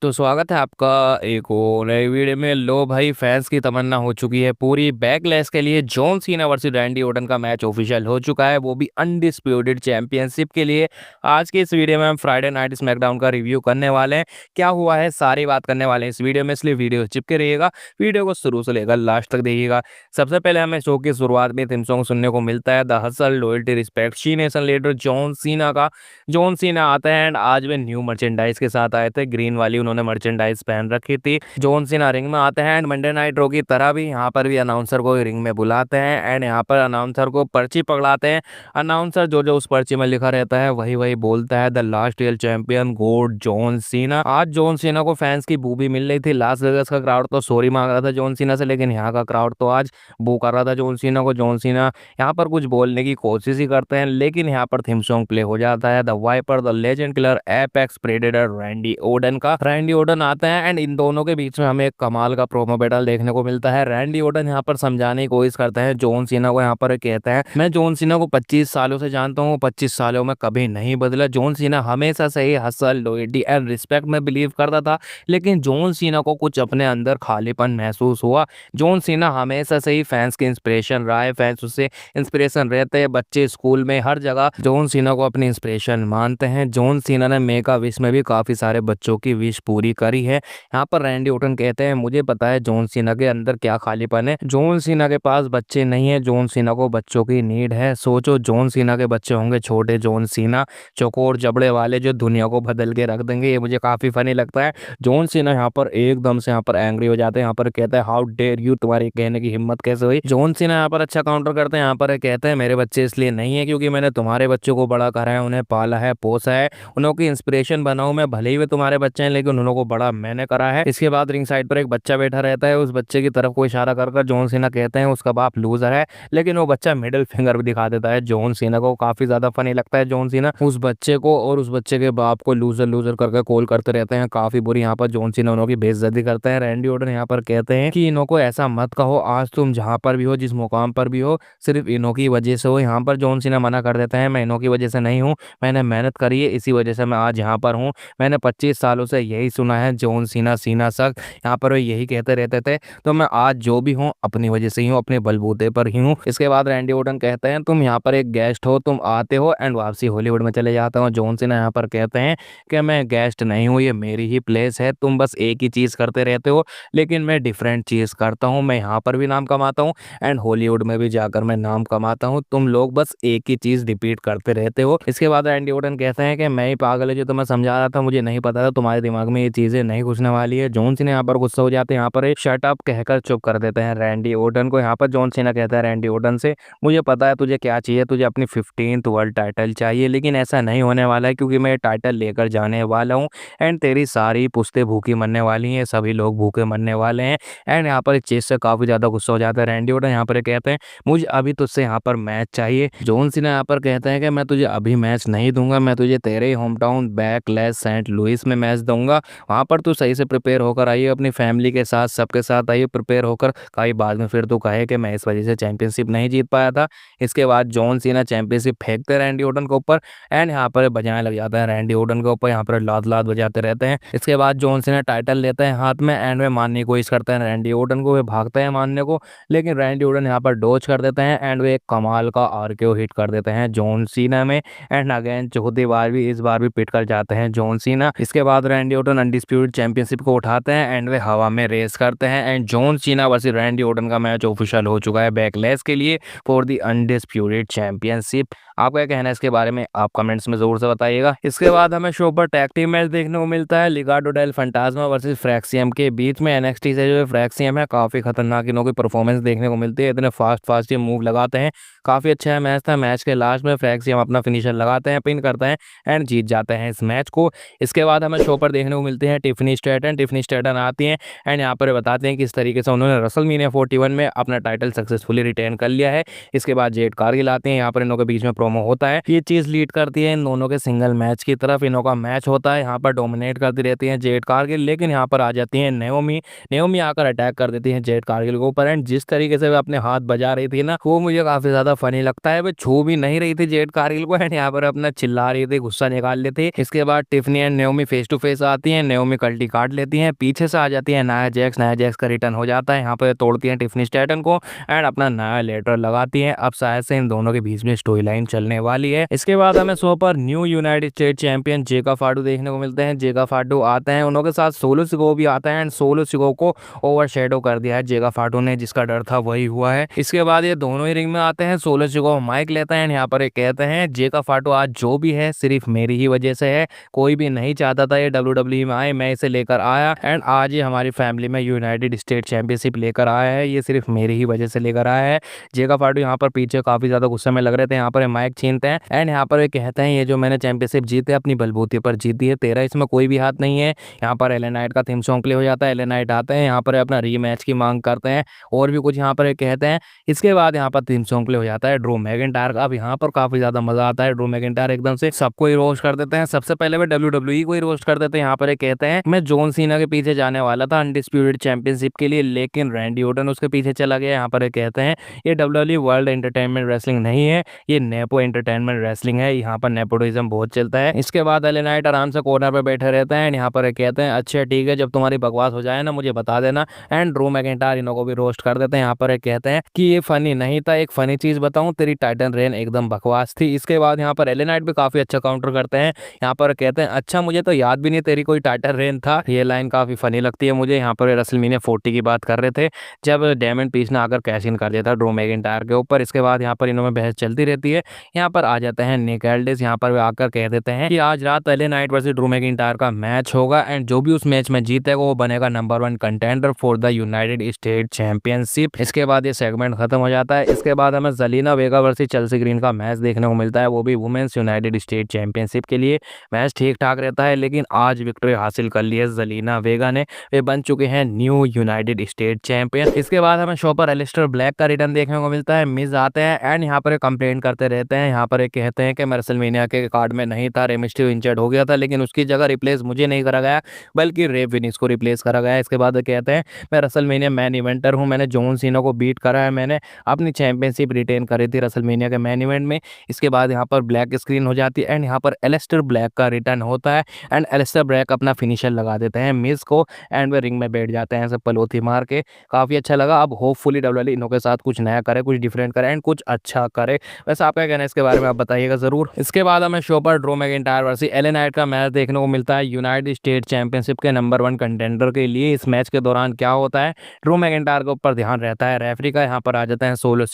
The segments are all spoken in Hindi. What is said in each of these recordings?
तो स्वागत है आपका एक और नई वीडियो में। लो भाई, फैंस की तमन्ना हो चुकी है पूरी। बैकलैश के लिए John Cena versus Randy Orton का मैच ऑफिशियल हो चुका है, वो भी अनडिस्प्यूटेड चैंपियनशिप के लिए। आज की इस वीडियो में हम फ्राइडे नाइट स्मैकडाउन का रिव्यू करने वाले हैं। क्या हुआ है सारी बात करने वाले हैं इस वीडियो में, इसलिए वीडियो चिपके रहिएगा। वीडियो को शुरू से लेकर लास्ट तक देखिएगा। सबसे पहले हमें शो की शुरुआत में थीम सॉन्ग सुनने को मिलता है, the hustle loyalty respect she nation leader John Cena का। जॉन सीना आते हैं एंड आज वे न्यू मर्चेंडाइज के साथ आए थे, ग्रीन वाली उन्होंने मर्चेंडाइज पहन रखी थी। जॉन सीना रिंग में आते हैं एंड मंडे नाइट रो की तरह भी यहाँ पर भी अनाउंसर को रिंग में बुलाते हैं एंड यहाँ पर अनाउंसर को पर्ची पकड़ाते हैं। अनाउंसर जो जो उस पर्ची में लिखा रहता है वही वही बोलता है, द लास्ट रियल चैंपियन गोड जॉन सीना। आज जॉन सीना को फैंस की बू भी मिल रही थी। लास वेगास का क्राउड तो सॉरी मांग रहा था जॉन सीना से, लेकिन यहाँ का क्राउड तो आज बू कर रहा था जॉन सीना को। जॉन सीना यहाँ पर कुछ बोलने की कोशिश ही करते हैं, लेकिन यहाँ पर थीम सॉन्ग प्ले हो जाता है, the viper the legend killer apex predator Randy Orton का। रैंडी ओडन आते हैं एंड इन दोनों के बीच में हमें एक कमाल का प्रोमो बैटल देखने को मिलता है। रैंडी ओडन यहाँ पर समझाने की कोशिश करते हैं जॉन सीना को। यहाँ पर कहते हैं, मैं जॉन सीना को 25 सालों से जानता हूँ, 25 सालों में कभी नहीं बदला। जॉन सीना हमेशा से ही हसल लॉयल्टी एंड रिस्पेक्ट में बिलीव करता था, लेकिन जॉन सीना को कुछ अपने अंदर खालीपन महसूस हुआ। जॉन सीना हमेशा से ही फैंस की इंस्पिरेशन रहा है, फैंस उससे इंस्पिरेशन रहते हैं। बच्चे स्कूल में हर जगह जॉन सीना को अपनी इंस्पिरेशन मानते हैं। जॉन सीना ने मेक अ विश में भी काफी सारे बच्चों की विश पूरी करी है। यहाँ पर रैंडी ऑर्टन कहते हैं, मुझे पता है जॉन सीना के अंदर क्या खालीपन है। जॉन सीना के पास बच्चे नहीं है, जॉन सीना को बच्चों की नीड है। सोचो जॉन सीना के बच्चे होंगे छोटे जॉन सीना, चौकोर जबड़े वाले, जो दुनिया को बदल के रख देंगे। ये मुझे काफी फनी लगता है। जॉन सीना यहाँ पर एकदम से यहाँ पर एंग्री हो जाते हैं। यहाँ पर कहता है, हाउ डेयर यू, तुम्हारी कहने की हिम्मत कैसे हुई। जॉन सीना यहाँ पर अच्छा काउंटर करते हैं। यहाँ पर कहते हैं, मेरे बच्चे इसलिए नहीं है क्योंकि मैंने तुम्हारे बच्चों को बड़ा करा है, उन्हें पाला है, पोसा है, उन्हों की इंस्पिरेशन बनाऊं मैं। भले ही वे तुम्हारे बच्चे हैं, लेकिन उन्हों को बड़ा मैंने करा है। इसके बाद रिंग साइड पर एक बच्चा बैठा रहता है, उस बच्चे की तरफ को इशारा कर कर जॉन सीना कहते हैं उसका बाप लूजर है, लेकिन वो बच्चा मिडिल फिंगर भी दिखा देता है जॉन सीना को। काफी ज्यादा फनी लगता है। जॉन सीना उस बच्चे को और उस बच्चे के बाप को लूजर लूजर करके कॉल करते रहते हैं, काफी बुरी। यहाँ पर जॉन सीना उन्हों की बेइज्जती करते हैं। रैंडी ऑर्टन यहाँ पर कहते हैं कि इन्हों को ऐसा मत कहो, आज तुम जहाँ पर भी हो, जिस मुकाम पर भी हो, सिर्फ इन्हों की वजह से हो। यहाँ पर जॉन सीना मना कर देते हैं, मैं इन्हों की वजह से नहीं हूँ, मैंने मेहनत करी है, इसी वजह से मैं आज यहाँ पर हूँ। मैंने 25 सालों से यही सुना है, जॉन सीना सीना सख्त, यहाँ पर वो यही कहते रहते थे। तो मैं आज जो भी हूँ अपनी वजह से ही हूँ, अपने बलबूते पर ही हूँ। इसके बाद रैंडी ऑर्टन कहते हैं, तुम यहाँ पर एक गेस्ट हो, तुम आते हो एंड वापसी हॉलीवुड में चले जाते हो। जॉन सीना यहाँ पर कहते हैं कि मैं गेस्ट नहीं हूँ, ये मेरी ही प्लेस है, तुम बस एक ही चीज़ करते रहते हो, लेकिन मैं डिफरेंट चीज़ करता हूँ। मैं यहाँ पर भी नाम कमाता हूँ एंड हॉलीवुड में भी जाकर मैं नाम कमाता हूँ, तुम लोग बस एक ही चीज़ रिपीट करते रहते हो। इसके बाद रैंडी ऑर्टन कहते हैं कि मैं ही पागल है जो तुम्हें समझा रहा था, मुझे नहीं पता था तुम्हारे दिमाग में ये चीज़ें नहीं घुसने वाली है। जॉन सीना यहाँ पर गुस्सा हो जाते हैं, यहाँ पर एक शट अप कहकर चुप कर देते हैं रैंडी ऑर्टन को। यहाँ पर जॉन सीना कहता है रैंडी ऑर्टन से, मुझे पता है तुझे क्या चाहिए, तुझे अपनी 15th वर्ल्ड टाइटल चाहिए, लेकिन ऐसा नहीं होने वाला है क्योंकि मैं ये टाइटल लेकर जाने वाला हूँ एंड तेरी सारी पुश्ते भूखी मरने वाली हैं, सभी लोग भूखे मरने वाले हैं। एंड यहाँ पर इस चीज़ से काफ़ी ज़्यादा गुस्सा हो जाता है रैंडी ऑर्टन। यहाँ पर कहते हैं, मुझे अभी तुझसे यहाँ पर मैच चाहिए। जॉन सीना यहाँ पर कहते हैं कि मैं तुझे अभी मैच नहीं दूंगा, मैं तुझे तेरे ही home town Backlash Saint Louis में मैच दूंगा। वहाँ पर तू सही से प्रिपेयर होकर आइए, अपनी फैमिली के साथ सबके साथ आइए प्रिपेयर होकर। कई बाद में फिर तू कहे कि मैं इस वजह से चैंपियनशिप नहीं जीत पाया था। इसके बाद जॉन सीना चैंपियनशिप फेंकते हैं रैंडी ऑर्टन के ऊपर एंड यहाँ पर बजाने लग जाता है रैंडी ऑर्टन के ऊपर। यहाँ पर लात लात बजाते रहते हैं। इसके बाद जॉन सीना टाइटल लेते हैं हाथ में एंड वे मारने की कोशिश करते हैं रैंडी ऑर्टन को। वे भागते हैं मारने को, लेकिन रैंडी ऑर्टन यहाँ पर डोज कर देते हैं एंड वे एक कमाल का आरकेओ हिट कर देते हैं जॉन सीना में। एंड अगेन चौथी बार भी, इस बार भी पिट कर जाते हैं जॉन सीना। इसके बाद रैंडी ऑर्टन अनडिस्प्यूटेड चैंपियनशिप को उठाते हैं एंड वे हवा में रेस करते हैं and John Cena versus Randy Orton का मैच ऑफिशियल हो चुका है बैकलैश के लिए फॉर द अनडिस्प्यूटेड चैंपियनशिप। आपका क्या कहना है इसके बारे में, आप कमेंट्स में जरूर से बताइएगा। इसके बाद हमें शो पर टैग टीम मैच देखने को मिलता है, लिगार्डो डेल फंटास्मा वर्सेस फ्रैक्सियम के बीच में। एनएक्सटी से जो फ्रैक्सियम है, काफी खतरनाक इनों की परफॉर्मेंस देखने को मिलती है, इतने फास्ट फास्ट ये मूव लगाते हैं। काफी अच्छा मैच था। मैच के लास्ट में फ्रैक्सियम अपना फिनिशर लगाते हैं, पिन करते हैं एंड जीत जाते हैं इस मैच को। इसके बाद हमें शो पर देखने को मिलते हैं टिफनी स्ट्रैटन। टिफनी स्ट्रैटन आती हैं एंड यहाँ पर बताते हैं किस तरीके से उन्होंने रसलमेनिया 41 में अपना टाइटल सक्सेसफुली रिटेन कर लिया है। इसके बाद जेड कारगिल आते हैं, यहाँ पर इनों के बीच में प्रोमो होता है, ये चीज लीड करती है इन दोनों के सिंगल मैच की तरफ। इनों का मैच होता है, यहाँ पर डोमिनेट करती रहती है जेड कारगिल, लेकिन यहाँ पर आ जाती है नेओमी। नेओमी आकर अटैक कर देती है जेड कारगिल के ऊपर एंड जिस तरीके से वे अपने हाथ बजा रही थी ना, वो मुझे काफी ज्यादा फनी लगता है। वे छू भी नहीं रही थी जेड कारगिल को एंड यहाँ पर अपना चिल्ला रही थी, गुस्सा निकाल लेते। इसके बाद Tiffany and Naomi face to face आती जाती हैं, नेओमी कल्टी काट लेती हैं, पीछे से आ जाती है नाया जैक्स का रिटर्न हो जाता है, यहाँ पर तोड़ती हैं टिफनी स्ट्रैटन को एंड अपना नया लेटर लगाती हैं। अब शायद से इन दोनों के बीच में स्टोरी लाइन चलने वाली है। इसके बाद हमें शो पर न्यू यूनाइटेड स्टेट चैंपियन जेका फाडू देखने को मिलते हैं। जेका फाडू आते हैं, उनके साथ सोलो सिको भी आता है एंड सोलो सिको को ओवरशैडो कर दिया है जेका फाडू ने, जिसका डर था वही हुआ है। इसके बाद ये दोनों ही रिंग में आते हैं, सोलो सिको माइक लेते हैं, यहाँ पर कहते हैं जेका फाडू आज जो भी है सिर्फ मेरी ही वजह से है, कोई भी नहीं चाहता था ये WWE में आए, मैं इसे लेकर आया एंड आज ये हमारी फैमिली में यूनाइटेड स्टेट चैंपियनशिप लेकर आया है, ये सिर्फ मेरी ही वजह से लेकर आया है। जेका फाडू यहाँ पर पीछे काफी ज्यादा गुस्से में लग रहे थे, यहाँ पर माइक छीनते हैं एंड यहाँ पर कहते हैं ये जो मैंने चैंपियनशिप जीती है अपनी बलबूते पर जीती है, तेरा इसमें कोई भी हाथ नहीं है। यहाँ पर एले नाइट का थीम सॉन्ग प्ले हो जाता है, एले नाइट आते हैं, यहाँ पर अपना रीमैच की मांग करते हैं और भी कुछ यहाँ पर कहते हैं। इसके बाद यहाँ पर थीम सॉन्ग प्ले हो जाता है ड्रू मैकिंटायर का। अब यहाँ पर काफी ज्यादा मजा आता है, ड्रू मैकिंटायर एकदम से सबको ही रोस्ट कर देते हैं, सबसे पहले वे WWE को ही रोस्ट कर देते हैं। यहाँ पर कहते हैं मैं जॉन सीना के पीछे जाने वाला था अनडिस्प्यूटेड चैंपियनशिप के लिए, लेकिन रैंडी ऑर्टन उसके पीछे चला गया। यहाँ पर कहते हैं ये WWE वर्ल्ड एंटरटेनमेंट रेसलिंग नहीं है, ये नेपो एंटरटेनमेंट रेसलिंग है, यहाँ पर नेपोटिज्म बहुत चलता है। इसके बाद एले नाइट आराम से कॉर्नर पे बैठे रहते हैं, यहाँ पर कहते हैं अच्छा ठीक है, जब तुम्हारी बकवास हो जाए ना मुझे बता देना एंड ड्रू मैकिंटायर इन्हों को भी रोस्ट कर देते हैं। यहाँ पर कहते हैं कि ये फनी नहीं था, एक फनी चीज बताऊं, तेरी टाइटन रेन एकदम बकवास थी। इसके बाद यहाँ पर एले नाइट भी काफी अच्छा काउंटर करते हैं, यहाँ पर कहते हैं अच्छा मुझे तो याद भी नहीं तेरी कोई टाइटन रेन था, ये लाइन काफी फनी लगती है मुझे। यहाँ पर रेसलमेनिया 40 की बात कर रहे थे जब डेमन पीस ने आकर कैश इन कर दिया था ड्रू मैकिंटायर के ऊपर। इसके बाद यहाँ पर इन्होंने बहस चलती रहती है, यहाँ पर आ जाते हैं निक एल्डिस, यहाँ पर वे आकर कह देते हैं कि आज रात LA Knight versus Drew McIntyre का मैच होगा एंड जो भी उस मैच में जीतेगा वो बनेगा number 1 contender for the United state championship. इसके बाद ये सेगमेंट खत्म हो जाता है। इसके बाद हमें ज़ेलिना वेगा वर्सेस चेल्सी ग्रीन का मैच देखने को मिलता है, वो भी वुमेन्स यूनाइटेड स्टेट चैंपियनशिप के लिए। मैच ठीक ठाक रहता है लेकिन आज विक्ट्री हासिल कर ली है ज़ेलिना वेगा ने, वे बन चुके हैं न्यू यूनाइटेड स्टेट चैंपियन। इसके बाद हमें शो पर एलिस्टर ब्लैक का रिटर्न देखने को मिलता है, मिज आते हैं एंड यहाँ पर कंप्लेंट करते रहते हैं, यहाँ पर कहते हैं कि मैं रेसलमेनिया के कार्ड में नहीं था, रे मिस्टीरियो इंजर्ड हो गया था लेकिन उसकी जगह रिप्लेस मुझे नहीं करा गया बल्कि रे विनिस को रिप्लेस करा गया। इसके बाद कहते हैं मैं रेसलमेनिया मैन इवेंटर हूँ, मैंने जॉन सीना को बीट करा है, मैंने अपनी चैंपियनशिप रिटेन करी थी रेसलमेनिया के मैन इवेंट में। इसके बाद यहाँ पर ब्लैक स्क्रीन हो जाती है एंड यहाँ पर एलिस्टर ब्लैक का रिटर्न होता है एंड एलिस्टर ब्लैक अपना फिनिशर लगा देते हैं मिस को एंड वे रिंग में बैठ जाते हैं सब पलोथी मार के। काफ़ी अच्छा लगा। अब होपफुली WWE इनों के साथ कुछ नया करे, कुछ डिफरेंट करे एंड कुछ अच्छा करे। वैसे आपका कहना है इसके बारे में आप बताइएगा जरूर। इसके बाद हमें शो पर Drew McIntyre versus LA Knight का मैच देखने को मिलता है यूनाइटेड स्टेट चैंपियनशिप के नंबर 1 कंटेंडर के लिए। इस मैच के दौरान क्या होता है, ड्रू मैकिंटायर के ऊपर ध्यान रहता है रेफरी का। यहाँ पर आ जाते हैं सोलो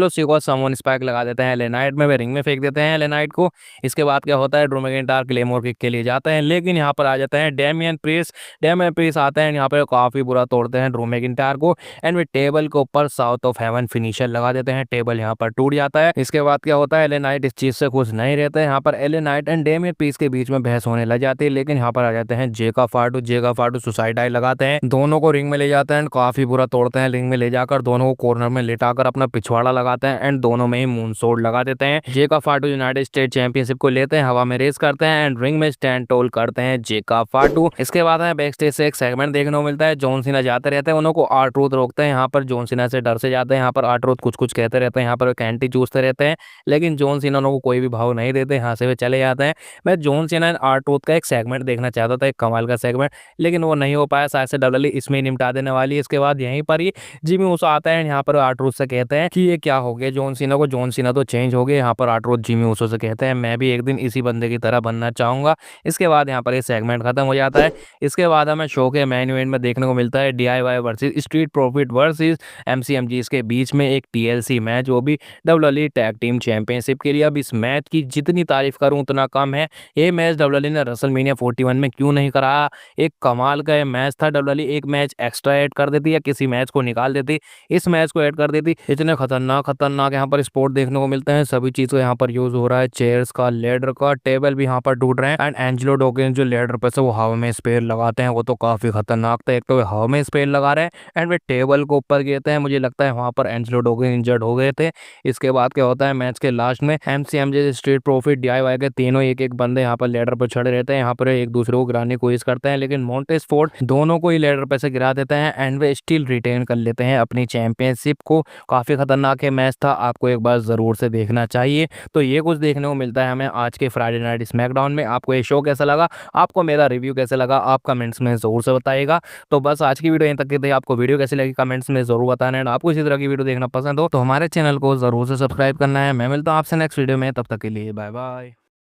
सिकोआ समवन स्पाइक लगा देते हैं एले नाइट में, वे रिंग में फेंक देते हैं एले नाइट को। इसके बाद क्या होता है, ड्रू मैकिंटायर क्लेमोर किक के लिए जाते हैं लेकिन यहाँ पर आ जाते हैं डेमियन प्रीस आते हैं, यहाँ पर काफी बुरा तोड़ते हैं ड्रू मैकिंटायर को एंड वे टेबल के ऊपर साउथ ऑफ हेवन फिनिशर लगा देते हैं, टेबल यहाँ पर टूट जाता है। इसके बाद क्या होता है, एले नाइट इस चीज से खुश नहीं रहते हैं, यहाँ पर LA Knight and Damien priests के बीच में बहस होने लग जाती है लेकिन यहाँ पर आ जाते हैं जेका फाडू सुसाइड डाई लगाते हैं, दोनों को रिंग में ले जाते हैं, काफी बुरा तोड़ते हैं, रिंग में ले जाकर दोनों को कॉर्नर में लेटाकर अपना पिछवाड़ा लगाते हैं एंड दोनों में ही मूनसॉल्ट लगा देते हैं। जेका फाडू यूनाइटेड स्टेट चैंपियनशिप को लेते हैं, हवा में रेस करते हैं एंड रिंग में स्टैंड टोल करते हैं जेका फाडू। इसके बाद हमें बैक स्टेज से एक सेगमेंट देखने को मिलता है, जॉन सीना जाते रहते हैं, उनको आर-ट्रूथ रोकते हैं, यहाँ पर जॉन सीना से डर से जाते हैं, यहाँ पर आर-ट्रूथ कुछ कहते रहते हैं, यहाँ पर कैंटी चूसते रहते हैं लेकिन जॉन सीना को कोई भी भाव नहीं देते, यहाँ से वे चले जाते हैं। मैं जॉन सीना एंड आर-ट्रूथ का एक सेगमेंट देखना चाहता था, एक कमाल का सेगमेंट, लेकिन वो नहीं हो पाया, शायद से WWE इसमें ही निपटा देने वाली है। इसके बाद यहीं पर ही जिमी ऊसो आता है, यहाँ पर आर-ट्रूथ से कहते हैं कि ये क्या हो गया जॉन सीना को, जॉन सीना तो चेंज हो गए। यहाँ पर आर-ट्रूथ जिमी ऊसो से कहते हैं मैं भी एक दिन इसी बंदे की तरह बनना चाहूंगा। इसके बाद यहाँ पर ये सेगमेंट खत्म हो जाता है। इसके बाद हमें शो के मेन इवेंट में देखने को मिलता है DIY versus street profit versus MCMG, इसके बीच में एक TLC मैच, वो भी WWE टैग टीम चैंपियनशिप के लिए। अब इस मैच की जितनी तारीफ करूं उतना कम है। ये मैच WWE ने रेसलमेनिया 41 में क्यों नहीं कराया, एक कमाल का ये मैच था। WWE एक मैच एक्स्ट्रा ऐड कर देती या किसी मैच को निकाल देती, इस मैच को ऐड कर देती। इतने खतरनाक यहाँ पर स्पोर्ट देखने को मिलते हैं, सभी चीज को यहाँ पर यूज हो रहा है, चेयर्स का, लेडर का, टेबल भी यहाँ पर टूट रहे हैं एंड एंजेलो डॉकिंस जो लेडर पे से वो हवा में स्पेयर लगाते हैं, वो तो काफी खतरनाक था। एक तो वे हवा में स्पेयर लगा रहे हैं एंड वे टेबल को ऊपर गिरते हैं, मुझे लगता है वहां पर एंजेलो डॉकिंस इंजर्ड हो गए थे। इसके बाद क्या होता है, मैच के लास्ट में MCMG स्ट्रीट प्रॉफिट DIY के तीनों एक बंदे यहाँ पर लेडर पर चढ़े रहते हैं, यहाँ पर एक दूसरे को गिराने की कोशिश करते हैं लेकिन मोंटेस फोर्ड दोनों को ही लेडर पे से गिरा देते हैं एंड वे स्टिल रिटेन कर लेते हैं अपनी चैंपियनशिप को। काफी खतरनाक है मैच था, आपको एक बार जरूर से देखना चाहिए। तो ये कुछ देखने को मिलता है हमें आज के फ्राइडे नाइट स्मैकडाउन में। आपको ये शो कैसा लगा आपको मेरा रिव्यू कैसे लगा आप कमेंट्स में ज़रूर से बताइएगा। तो बस आज की वीडियो यहीं तक की थी। आपको वीडियो कैसी लगी कमेंट्स में ज़रूर बताना है। आपको इसी तरह की वीडियो देखना पसंद हो तो हमारे चैनल को ज़रूर से सब्सक्राइब करना है। मैं मिलता हूँ आपसे नेक्स्ट वीडियो में, तब तक के लिए बाय बाय।